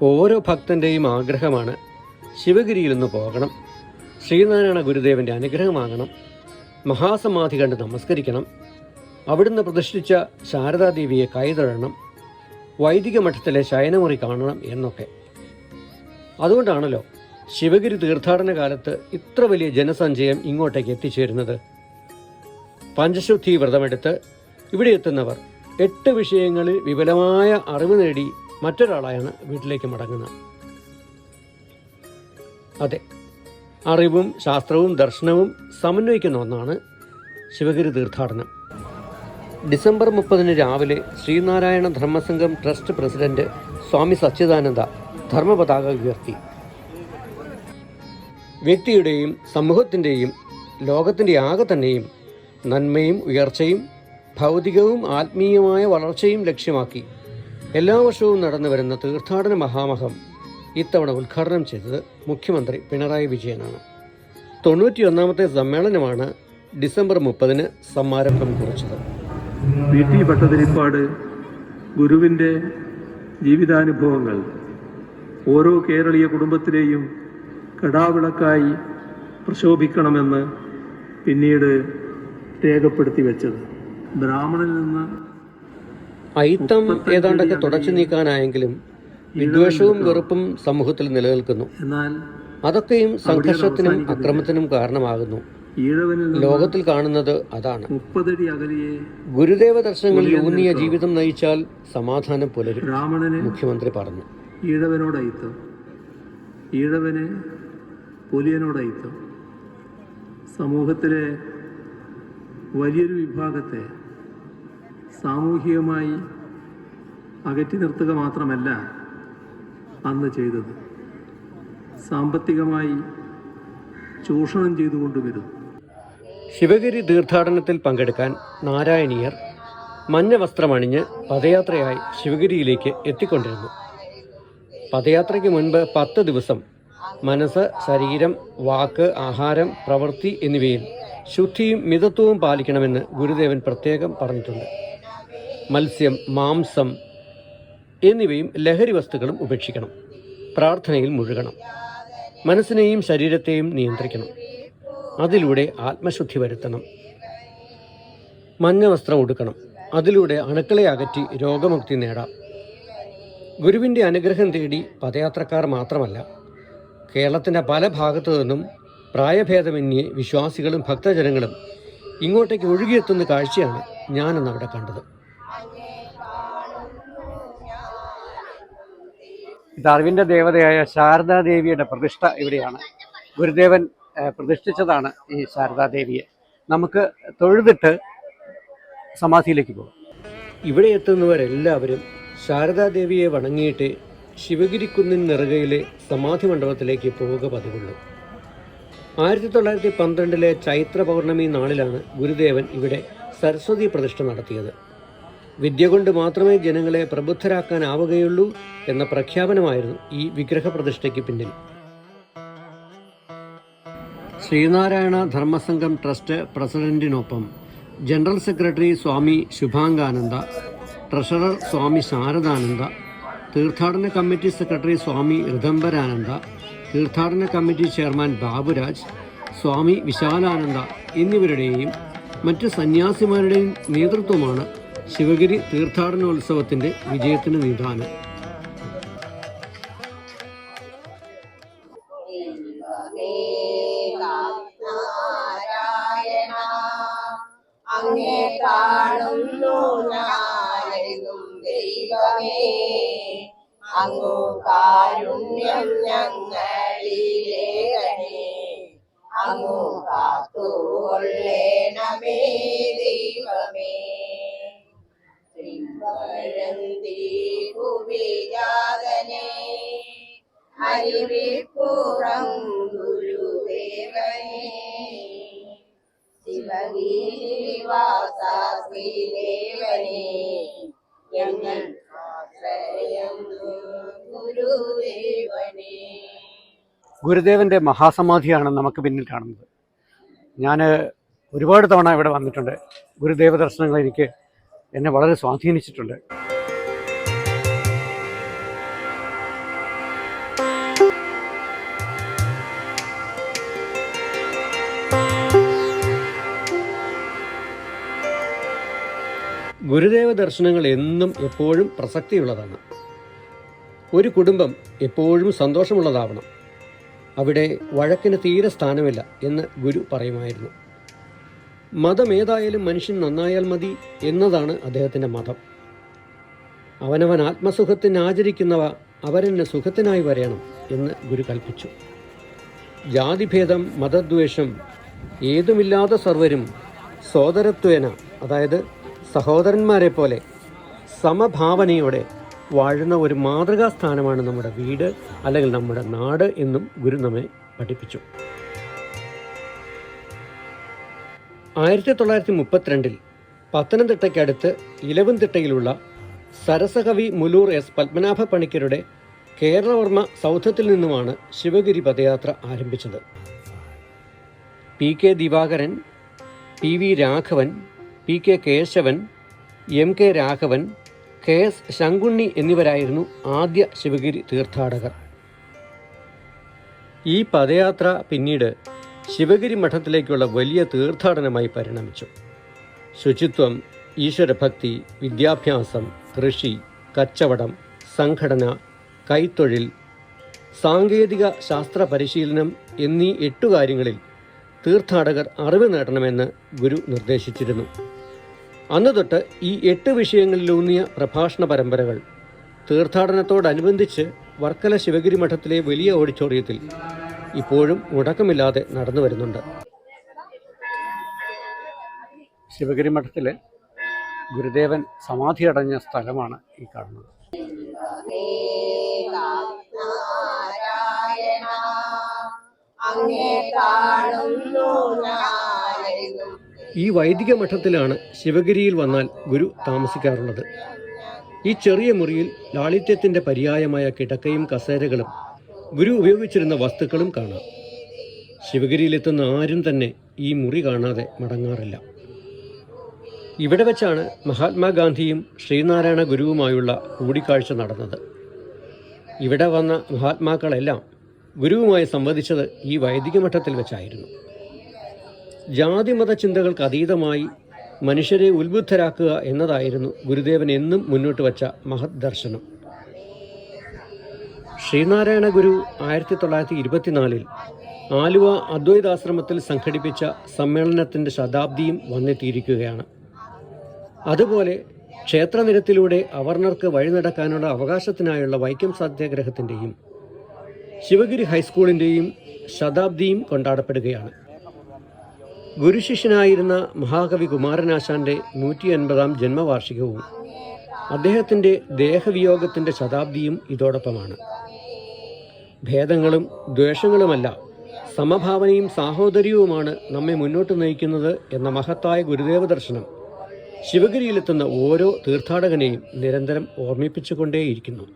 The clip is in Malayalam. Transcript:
ഓരോ ഭക്തൻ്റെയും ആഗ്രഹമാണ് ശിവഗിരിയിൽ നിന്ന് പോകണം, ശ്രീനാരായണ ഗുരുദേവൻ്റെ അനുഗ്രഹമാകണം, മഹാസമാധി കണ്ട് നമസ്കരിക്കണം, അവിടുന്ന് പ്രതിഷ്ഠിച്ച ശാരദാദേവിയെ കൈതൊഴണം, വൈദിക മഠത്തിലെ ശയനമുറി കാണണം എന്നൊക്കെ. അതുകൊണ്ടാണല്ലോ ശിവഗിരി തീർത്ഥാടന കാലത്ത് ഇത്ര വലിയ ജനസഞ്ചയം ഇങ്ങോട്ടേക്ക് എത്തിച്ചേരുന്നത്. പഞ്ചശുദ്ധി വ്രതമെടുത്ത് ഇവിടെ എത്തുന്നവർ 8 വിഷയങ്ങളിൽ വിപുലമായ അറിവ് നേടി മറ്റൊരാളായാണ് വീട്ടിലേക്ക് മടങ്ങുന്നത്. അതെ, അറിവും ശാസ്ത്രവും ദർശനവും സമന്വയിക്കുന്ന ഒന്നാണ് ശിവഗിരി തീർത്ഥാടനം. ഡിസംബർ 30 രാവിലെ ശ്രീനാരായണ ധർമ്മസംഘം ട്രസ്റ്റ് പ്രസിഡന്റ് സ്വാമി സച്ചിദാനന്ദ ധർമ്മപതാക ഉയർത്തി. വ്യക്തിയുടെയും സമൂഹത്തിൻ്റെയും ലോകത്തിൻ്റെ ആകെ തന്നെയും നന്മയും ഉയർച്ചയും ഭൗതികവും ആത്മീയമായ വളർച്ചയും ലക്ഷ്യമാക്കി എല്ലാ വർഷവും നടന്നു വരുന്ന തീർത്ഥാടന മഹാമഹം ഇത്തവണ ഉദ്ഘാടനം ചെയ്തത് മുഖ്യമന്ത്രി പിണറായി വിജയനാണ്. 91ാമത്തെ സമ്മേളനമാണ് ഡിസംബർ 30 സമാരംഭം കുറിച്ചത്. PT ഭട്ടതിരിപ്പാട് ഗുരുവിൻ്റെ ജീവിതാനുഭവങ്ങൾ ഓരോ കേരളീയ കുടുംബത്തിലെയും കടാവിളക്കായി പ്രശോഭിക്കണമെന്ന് പിന്നീട് രേഖപ്പെടുത്തി വെച്ചത്. ബ്രാഹ്മണിൽ നിന്ന് അയിത്തം ഏതാണ്ടൊക്കെ തുടച്ചു നീക്കാനായെങ്കിലും വിദ്വേഷവും വെറുപ്പും സമൂഹത്തിൽ നിലനിൽക്കുന്നു. എന്നാൽ അതൊക്കെയും സംഘർഷത്തിനും അക്രമത്തിനും കാരണമാകുന്നു. ലോകത്തിൽ കാണുന്നത് അതാണ്. 30 അടി അകലിയെ ഗുരുദേവ ദർശനങ്ങളിൽ ഊന്നിയ ജീവിതം നയിച്ചാൽ സമാധാനം പുലരും, ബ്രാഹ്മണന് മുഖ്യമന്ത്രി പറഞ്ഞു. ഈഴവനോടയിത്തം, ഈഴവന് പുലിയനോടയിത്തം. സമൂഹത്തിലെ വലിയൊരു വിഭാഗത്തെ സാമൂഹികമായി അകറ്റി നിർത്തുക മാത്രമല്ല അന്ന് ചെയ്തത്, സാമ്പത്തികമായി ചൂഷണം ചെയ്തുകൊണ്ടുവരുന്നു. ശിവഗിരി തീർത്ഥാടനത്തിൽ പങ്കെടുക്കാൻ നാരായണീയർ മഞ്ഞ വസ്ത്രമണിഞ്ഞ് പദയാത്രയായി ശിവഗിരിയിലേക്ക് എത്തിക്കൊണ്ടിരുന്നു. പദയാത്രയ്ക്ക് മുൻപ് 10 ദിവസം മനസ്സ്, ശരീരം, വാക്ക്, ആഹാരം, പ്രവൃത്തി എന്നിവയിൽ ശുദ്ധിയും മിതത്വവും പാലിക്കണമെന്ന് ഗുരുദേവൻ പ്രത്യേകം പറഞ്ഞിട്ടുണ്ട്. മത്സ്യം, മാംസം എന്നിവയും ലഹരി വസ്തുക്കളും ഉപേക്ഷിക്കണം. പ്രാർത്ഥനയിൽ മുഴുകണം. മനസ്സിനെയും ശരീരത്തെയും നിയന്ത്രിക്കണം. അതിലൂടെ ആത്മശുദ്ധി വരുത്തണം. മഞ്ഞ വസ്ത്രം ഉടുക്കണം. അതിലൂടെ അണുക്കളെ അകറ്റി രോഗമുക്തി നേടാം. ഗുരുവിൻ്റെ അനുഗ്രഹം തേടി പദയാത്രക്കാർ മാത്രമല്ല, കേരളത്തിൻ്റെ പല ഭാഗത്തു നിന്നും പ്രായഭേദമന്യേ വിശ്വാസികളും ഭക്തജനങ്ങളും ഇങ്ങോട്ടേക്ക് ഒഴുകിയെത്തുന്ന കാഴ്ചയാണ് ഞാനിന്ന് അവിടെ കണ്ടത്. ഇത് അറിവിൻ്റെ ദേവതയായ ശാരദാദേവിയുടെ പ്രതിഷ്ഠ ഇവിടെയാണ്. ഗുരുദേവൻ പ്രതിഷ്ഠിച്ചതാണ് ഈ ശാരദാദേവിയെ. നമുക്ക് തൊഴുതിട്ട് സമാധിയിലേക്ക് പോകാം. ഇവിടെ എത്തുന്നവരെല്ലാവരും ശാരദാദേവിയെ വണങ്ങിയിട്ട് ശിവഗിരിക്കുന്നിൻ നെറുകയിലെ സമാധി മണ്ഡപത്തിലേക്ക് പോവുക പതിവുള്ളൂ. 1912 ചൈത്ര പൗർണമി നാളിലാണ് ഗുരുദേവൻ ഇവിടെ സരസ്വതി പ്രതിഷ്ഠ നടത്തിയത്. വിദ്യ കൊണ്ട് മാത്രമേ ജനങ്ങളെ പ്രബുദ്ധരാക്കാനാവുകയുള്ളൂ എന്ന പ്രഖ്യാപനമായിരുന്നു ഈ വിഗ്രഹ പ്രതിഷ്ഠയ്ക്ക് പിന്നിൽ. ശ്രീനാരായണ ധർമ്മസംഘം ട്രസ്റ്റ് പ്രസിഡന്റിനൊപ്പം general secretary Swami Subhangananda, treasurer Swami Saradananda, തീർത്ഥാടന കമ്മിറ്റി സെക്രട്ടറി സ്വാമി ഋതംബരാനന്ദ, തീർത്ഥാടന കമ്മിറ്റി ചെയർമാൻ ബാബുരാജ്, സ്വാമി വിശാലാനന്ദ എന്നിവരുടെയും മറ്റ് സന്യാസിമാരുടെയും നേതൃത്വമാണ് ശിവഗിരി തീർത്ഥാടനോത്സവത്തിൻ്റെ വിജയത്തിന് നിദാനം. അങ്ങേ കാണുന്നു ഞാനെന്നും ദൈവമേ, അങ്ങു കാരുണ്യം ഞങ്ങളിലേകണേ, അങ്ങു കാത്തുകൊള്ളേണമേ ദൈവമേ. ത്രിപഴന്തി ഭുവിജാതനേ അരിവിപ്പുറം ഗുരുദേവനേ, ശിവഗിരിവാസ ശ്രീദേവനേ, ഞങ്ങൾ ആശ്രയം ഗുരുദേവനേ. ഗുരുദേവൻ്റെ മഹാസമാധിയാണ് നമുക്ക് പിന്നിൽ കാണുന്നത്. ഞാൻ ഒരുപാട് തവണ ഇവിടെ വന്നിട്ടുണ്ട്. ഗുരുദേവ ദർശനങ്ങൾ എനിക്ക് എന്നെ വളരെ സ്വാധീനിച്ചിട്ടുണ്ട്. ഗുരുദേവ ദർശനങ്ങൾ എന്നും എപ്പോഴും പ്രസക്തിയുള്ളതാണ്. ഒരു കുടുംബം എപ്പോഴും സന്തോഷമുള്ളതാവണം, അവിടെ വഴക്കിന് തീരെ സ്ഥാനമില്ല എന്ന് ഗുരു പറയുമായിരുന്നു. മതമേതായാലും മനുഷ്യൻ നന്നായാൽ മതി എന്നതാണ് അദ്ദേഹത്തിൻ്റെ മതം. അവനവൻ ആത്മസുഖത്തിന് ആചരിക്കുന്നവ അവരെന്നെ സുഖത്തിനായി വരയണം എന്ന് ഗുരു കൽപ്പിച്ചു. ജാതിഭേദം, മതദ്വേഷം ഏതുമില്ലാതെ സർവരും സോദരത്വേന, അതായത് സഹോദരന്മാരെ പോലെ സമഭാവനയോടെ വാഴുന്ന ഒരു മാതൃകാ സ്ഥാനമാണ് നമ്മുടെ വീട് അല്ലെങ്കിൽ നമ്മുടെ നാട് എന്നും ഗുരു നമ്മെ പഠിപ്പിച്ചു. 1932 പത്തനംതിട്ടയ്ക്കടുത്ത് ഇലവുംതിട്ടയിലുള്ള സരസകവി മുലൂർ എസ് പത്മനാഭ പണിക്കരുടെ കേരളവർമ്മ സൗധത്തിൽ നിന്നുമാണ് ശിവഗിരി പദയാത്ര ആരംഭിച്ചത്. P K. Divakaran, P V. Raghavan, P K. Kesavan, M K. Raghavan, K S. Sankunni എന്നിവരായിരുന്നു ആദ്യ ശിവഗിരി തീർത്ഥാടകർ. ഈ പദയാത്ര പിന്നീട് ശിവഗിരി മഠത്തിലേക്കുള്ള വലിയ തീർത്ഥാടനമായി പരിണമിച്ചു. ശുചിത്വം, ഈശ്വരഭക്തി, വിദ്യാഭ്യാസം, കൃഷി, കച്ചവടം, സംഘടന, കൈത്തൊഴിൽ, സാങ്കേതിക ശാസ്ത്ര പരിശീലനം എന്നീ 8 കാര്യങ്ങളിൽ തീർത്ഥാടകർ അറിവ് നേടണമെന്ന് ഗുരു നിർദ്ദേശിച്ചിരുന്നു. അന്നു തൊട്ട് ഈ 8 വിഷയങ്ങളിലൂന്നിയ പ്രഭാഷണ പരമ്പരകൾ തീർത്ഥാടനത്തോടനുബന്ധിച്ച് വർക്കല ശിവഗിരി മഠത്തിലെ വലിയ ഓഡിറ്റോറിയത്തിൽ ഇപ്പോഴും മുടക്കമില്ലാതെ നടന്നു വരുന്നുണ്ട്. ശിവഗിരി മഠത്തിലെ ഗുരുദേവൻ സമാധിയടഞ്ഞ സ്ഥലമാണ് ഈ കാണുന്നത്. നാരായണ അങ്ങേ കാണുന്നു ഞാനെന്നും. ഈ വൈദിക മഠത്തിലാണ് ശിവഗിരിയിൽ വന്നാൽ ഗുരു താമസിക്കാറുള്ളത്. ഈ ചെറിയ മുറിയിൽ ലാളിത്യത്തിൻ്റെ പര്യായമായ കിടക്കയും കസേരകളും ഗുരു ഉപയോഗിച്ചിരുന്ന വസ്തുക്കളും കാണാം. ശിവഗിരിയിലെത്തുന്ന ആരും തന്നെ ഈ മുറി കാണാതെ മടങ്ങാറില്ല. ഇവിടെ വെച്ചാണ് മഹാത്മാഗാന്ധിയും ശ്രീനാരായണ ഗുരുവുമായുള്ള കൂടിക്കാഴ്ച നടന്നത്. ഇവിടെ വന്ന മഹാത്മാക്കളെല്ലാം ഗുരുവുമായി സംവദിച്ചത് ഈ വൈദിക മഠത്തിൽ വെച്ചായിരുന്നു. ജാതിമത ചിന്തകൾക്ക് അതീതമായി മനുഷ്യരെ ഉത്ബുദ്ധരാക്കുക എന്നതായിരുന്നു ഗുരുദേവൻ എന്നും മുന്നോട്ട് വച്ച മഹത് ദർശനം. ശ്രീനാരായണ ഗുരു 1924 ആലുവ അദ്വൈതാശ്രമത്തിൽ സംഘടിപ്പിച്ച സമ്മേളനത്തിൻ്റെ ശതാബ്ദിയും വന്നെത്തിയിരിക്കുകയാണ്. അതുപോലെ ക്ഷേത്രനിരത്തിലൂടെ അവർണർക്ക് വഴി നടക്കാനുള്ള അവകാശത്തിനായുള്ള വൈക്കം സത്യാഗ്രഹത്തിൻ്റെയും ശിവഗിരി ഹൈസ്കൂളിൻ്റെയും ശതാബ്ദിയും കൊണ്ടാടപ്പെടുകയാണ്. ഗുരുശിഷ്യനായിരുന്ന മഹാകവി കുമാരനാശാൻ്റെ 150-ാം ജന്മവാർഷികവും അദ്ദേഹത്തിൻ്റെ ദേഹവിയോഗത്തിൻ്റെ ശതാബ്ദിയും ഇതോടൊപ്പമാണ്. ഭേദങ്ങളും ദ്വേഷങ്ങളുമല്ല, സമഭാവനയും സാഹോദര്യവുമാണ് നമ്മെ മുന്നോട്ട് നയിക്കുന്നത് എന്ന മഹത്തായ ഗുരുദേവ ദർശനം ശിവഗിരിയിലെത്തുന്ന ഓരോ തീർത്ഥാടകനെയും നിരന്തരം ഓർമ്മിപ്പിച്ചുകൊണ്ടേയിരിക്കുന്നു.